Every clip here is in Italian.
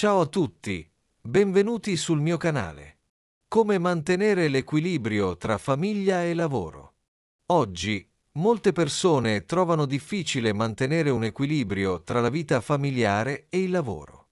Ciao a tutti, benvenuti sul mio canale. Come mantenere l'equilibrio tra famiglia e lavoro? Oggi, molte persone trovano difficile mantenere un equilibrio tra la vita familiare e il lavoro.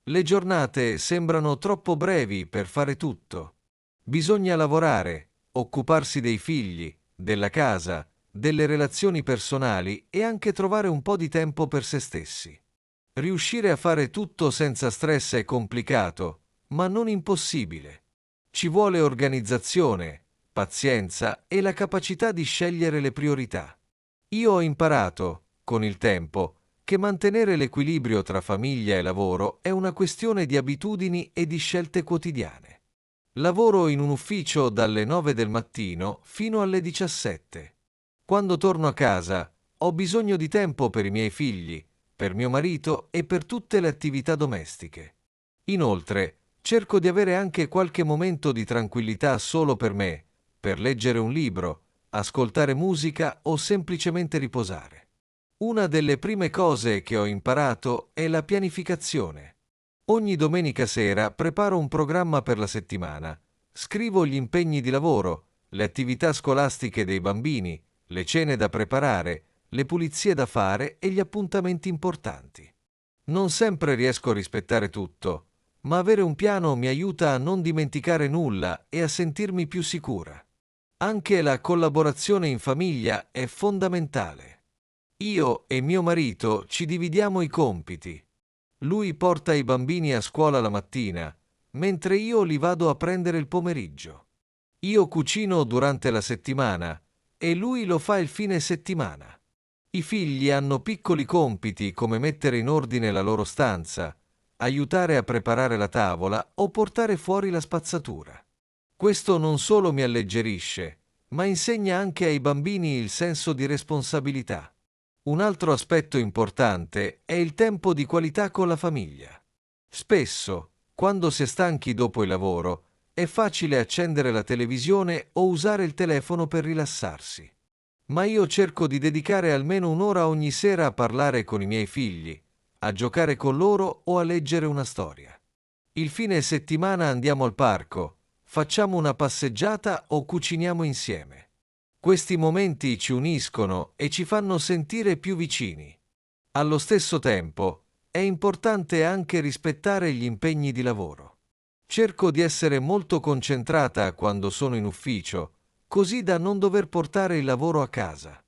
Le giornate sembrano troppo brevi per fare tutto. Bisogna lavorare, occuparsi dei figli, della casa, delle relazioni personali e anche trovare un po' di tempo per se stessi. Riuscire a fare tutto senza stress è complicato, ma non impossibile. Ci vuole organizzazione, pazienza e la capacità di scegliere le priorità. Io ho imparato, con il tempo, che mantenere l'equilibrio tra famiglia e lavoro è una questione di abitudini e di scelte quotidiane. Lavoro in un ufficio dalle 9 del mattino fino alle 17. Quando torno a casa, ho bisogno di tempo per i miei figli, per mio marito e per tutte le attività domestiche. Inoltre, cerco di avere anche qualche momento di tranquillità solo per me, per leggere un libro, ascoltare musica o semplicemente riposare. Una delle prime cose che ho imparato è la pianificazione. Ogni domenica sera preparo un programma per la settimana, scrivo gli impegni di lavoro, le attività scolastiche dei bambini, le cene da preparare, le pulizie da fare e gli appuntamenti importanti. Non sempre riesco a rispettare tutto, ma avere un piano mi aiuta a non dimenticare nulla e a sentirmi più sicura. Anche la collaborazione in famiglia è fondamentale. Io e mio marito ci dividiamo i compiti. Lui porta i bambini a scuola la mattina, mentre io li vado a prendere il pomeriggio. Io cucino durante la settimana e lui lo fa il fine settimana. I figli hanno piccoli compiti come mettere in ordine la loro stanza, aiutare a preparare la tavola o portare fuori la spazzatura. Questo non solo mi alleggerisce, ma insegna anche ai bambini il senso di responsabilità. Un altro aspetto importante è il tempo di qualità con la famiglia. Spesso, quando si è stanchi dopo il lavoro, è facile accendere la televisione o usare il telefono per rilassarsi. Ma io cerco di dedicare almeno un'ora ogni sera a parlare con i miei figli, a giocare con loro o a leggere una storia. Il fine settimana andiamo al parco, facciamo una passeggiata o cuciniamo insieme. Questi momenti ci uniscono e ci fanno sentire più vicini. Allo stesso tempo, è importante anche rispettare gli impegni di lavoro. Cerco di essere molto concentrata quando sono in ufficio, così da non dover portare il lavoro a casa.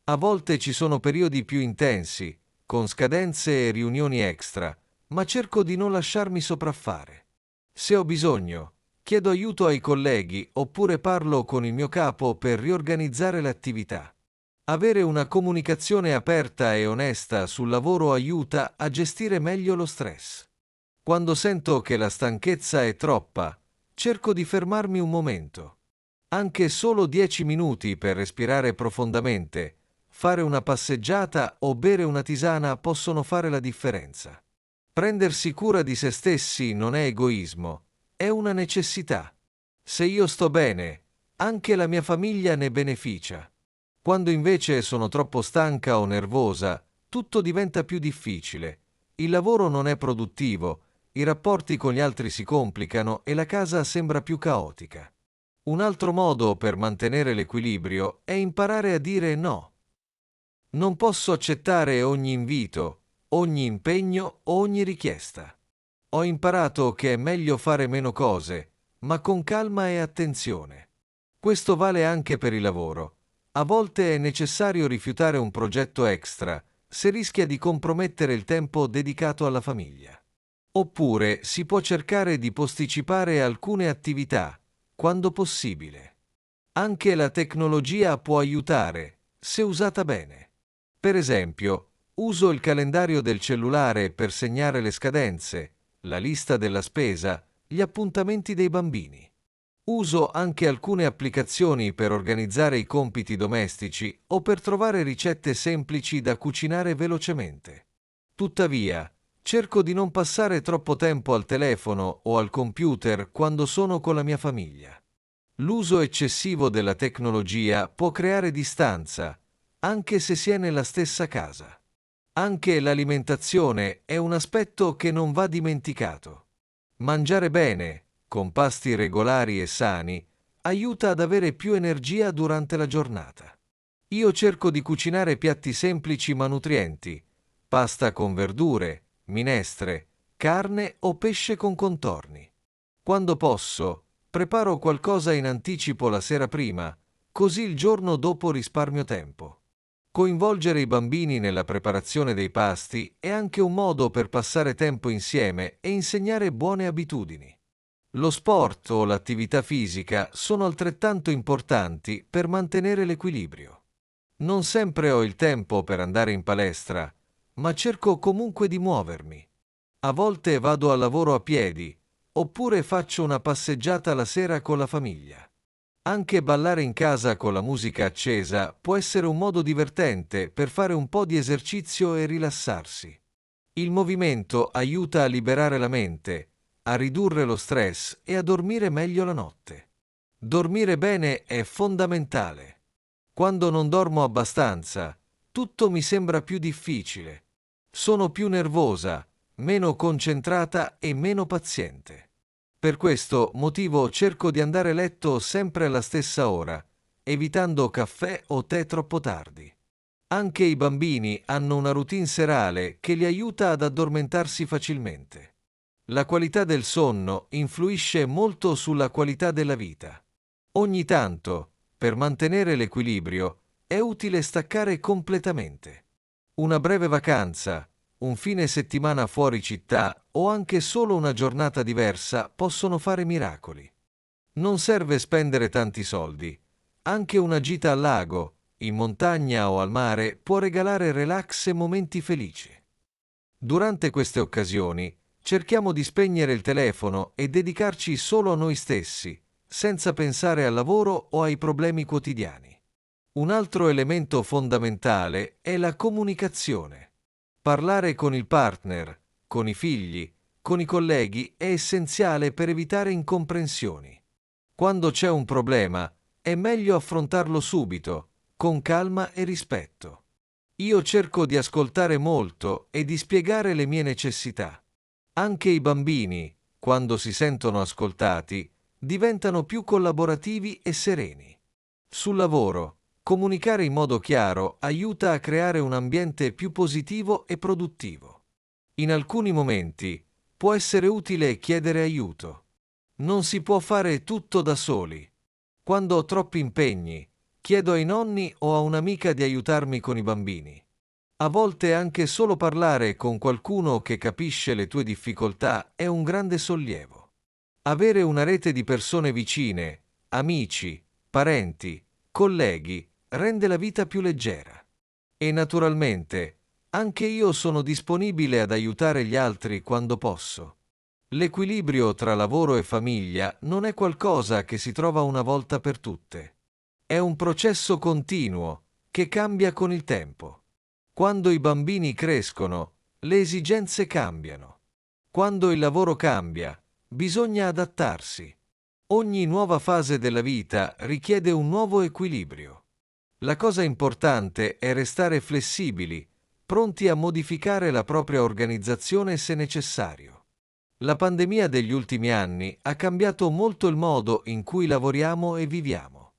A volte ci sono periodi più intensi, con scadenze e riunioni extra, ma cerco di non lasciarmi sopraffare. Se ho bisogno, chiedo aiuto ai colleghi oppure parlo con il mio capo per riorganizzare le attività. Avere una comunicazione aperta e onesta sul lavoro aiuta a gestire meglio lo stress. Quando sento che la stanchezza è troppa, cerco di fermarmi un momento. Anche solo 10 minuti per respirare profondamente, fare una passeggiata o bere una tisana possono fare la differenza. Prendersi cura di se stessi non è egoismo, è una necessità. Se io sto bene, anche la mia famiglia ne beneficia. Quando invece sono troppo stanca o nervosa, tutto diventa più difficile. Il lavoro non è produttivo, i rapporti con gli altri si complicano e la casa sembra più caotica. Un altro modo per mantenere l'equilibrio è imparare a dire no. Non posso accettare ogni invito, ogni impegno o ogni richiesta. Ho imparato che è meglio fare meno cose, ma con calma e attenzione. Questo vale anche per il lavoro. A volte è necessario rifiutare un progetto extra se rischia di compromettere il tempo dedicato alla famiglia. Oppure si può cercare di posticipare alcune attività, quando possibile. Anche la tecnologia può aiutare, se usata bene. Per esempio, uso il calendario del cellulare per segnare le scadenze, la lista della spesa, gli appuntamenti dei bambini. Uso anche alcune applicazioni per organizzare i compiti domestici o per trovare ricette semplici da cucinare velocemente. Tuttavia, cerco di non passare troppo tempo al telefono o al computer quando sono con la mia famiglia. L'uso eccessivo della tecnologia può creare distanza, anche se si è nella stessa casa. Anche l'alimentazione è un aspetto che non va dimenticato. Mangiare bene, con pasti regolari e sani, aiuta ad avere più energia durante la giornata. Io cerco di cucinare piatti semplici ma nutrienti, pasta con verdure, minestre, carne o pesce con contorni. Quando posso, preparo qualcosa in anticipo la sera prima, così il giorno dopo risparmio tempo. Coinvolgere i bambini nella preparazione dei pasti è anche un modo per passare tempo insieme e insegnare buone abitudini. Lo sport o l'attività fisica sono altrettanto importanti per mantenere l'equilibrio. Non sempre ho il tempo per andare in palestra, ma cerco comunque di muovermi. A volte vado al lavoro a piedi, oppure faccio una passeggiata la sera con la famiglia. Anche ballare in casa con la musica accesa può essere un modo divertente per fare un po' di esercizio e rilassarsi. Il movimento aiuta a liberare la mente, a ridurre lo stress e a dormire meglio la notte. Dormire bene è fondamentale. Quando non dormo abbastanza, tutto mi sembra più difficile. Sono più nervosa, meno concentrata e meno paziente. Per questo motivo cerco di andare a letto sempre alla stessa ora, evitando caffè o tè troppo tardi. Anche i bambini hanno una routine serale che li aiuta ad addormentarsi facilmente. La qualità del sonno influisce molto sulla qualità della vita. Ogni tanto, per mantenere l'equilibrio, è utile staccare completamente. Una breve vacanza, un fine settimana fuori città o anche solo una giornata diversa possono fare miracoli. Non serve spendere tanti soldi. Anche una gita al lago, in montagna o al mare può regalare relax e momenti felici. Durante queste occasioni, cerchiamo di spegnere il telefono e dedicarci solo a noi stessi, senza pensare al lavoro o ai problemi quotidiani. Un altro elemento fondamentale è la comunicazione. Parlare con il partner, con i figli, con i colleghi è essenziale per evitare incomprensioni. Quando c'è un problema, è meglio affrontarlo subito, con calma e rispetto. Io cerco di ascoltare molto e di spiegare le mie necessità. Anche i bambini, quando si sentono ascoltati, diventano più collaborativi e sereni. Sul lavoro, comunicare in modo chiaro aiuta a creare un ambiente più positivo e produttivo. In alcuni momenti può essere utile chiedere aiuto. Non si può fare tutto da soli. Quando ho troppi impegni, chiedo ai nonni o a un'amica di aiutarmi con i bambini. A volte anche solo parlare con qualcuno che capisce le tue difficoltà è un grande sollievo. Avere una rete di persone vicine, amici, parenti, colleghi, rende la vita più leggera. E naturalmente, anche io sono disponibile ad aiutare gli altri quando posso. L'equilibrio tra lavoro e famiglia non è qualcosa che si trova una volta per tutte. È un processo continuo che cambia con il tempo. Quando i bambini crescono, le esigenze cambiano. Quando il lavoro cambia, bisogna adattarsi. Ogni nuova fase della vita richiede un nuovo equilibrio. La cosa importante è restare flessibili, pronti a modificare la propria organizzazione se necessario. La pandemia degli ultimi anni ha cambiato molto il modo in cui lavoriamo e viviamo.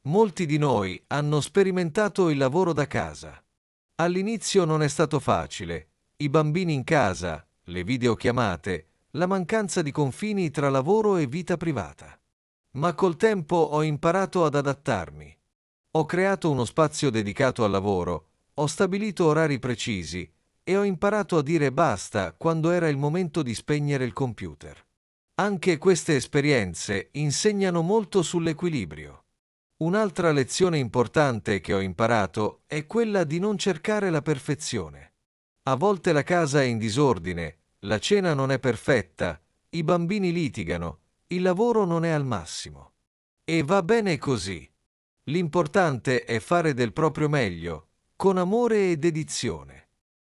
Molti di noi hanno sperimentato il lavoro da casa. All'inizio non è stato facile. I bambini in casa, le videochiamate, la mancanza di confini tra lavoro e vita privata. Ma col tempo ho imparato ad adattarmi. Ho creato uno spazio dedicato al lavoro, ho stabilito orari precisi e ho imparato a dire basta quando era il momento di spegnere il computer. Anche queste esperienze insegnano molto sull'equilibrio. Un'altra lezione importante che ho imparato è quella di non cercare la perfezione. A volte la casa è in disordine, la cena non è perfetta, i bambini litigano, il lavoro non è al massimo. E va bene così. L'importante è fare del proprio meglio, con amore e dedizione.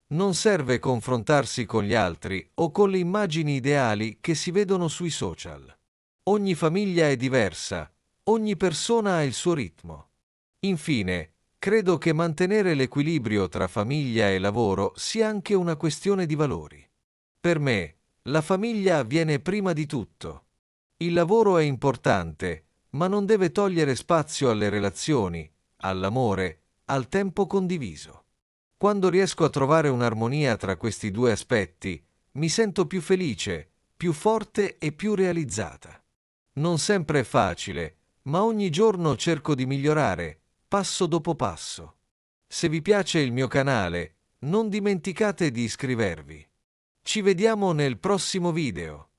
Non serve confrontarsi con gli altri o con le immagini ideali che si vedono sui social. Ogni famiglia è diversa, ogni persona ha il suo ritmo. Infine, Credo che mantenere l'equilibrio tra famiglia e lavoro sia anche una questione di valori. Per me, la famiglia viene prima di tutto. Il lavoro è importante, ma non deve togliere spazio alle relazioni, all'amore, al tempo condiviso. Quando riesco a trovare un'armonia tra questi due aspetti, mi sento più felice, più forte e più realizzata. Non sempre è facile, ma ogni giorno cerco di migliorare, passo dopo passo. Se vi piace il mio canale, non dimenticate di iscrivervi. Ci vediamo nel prossimo video.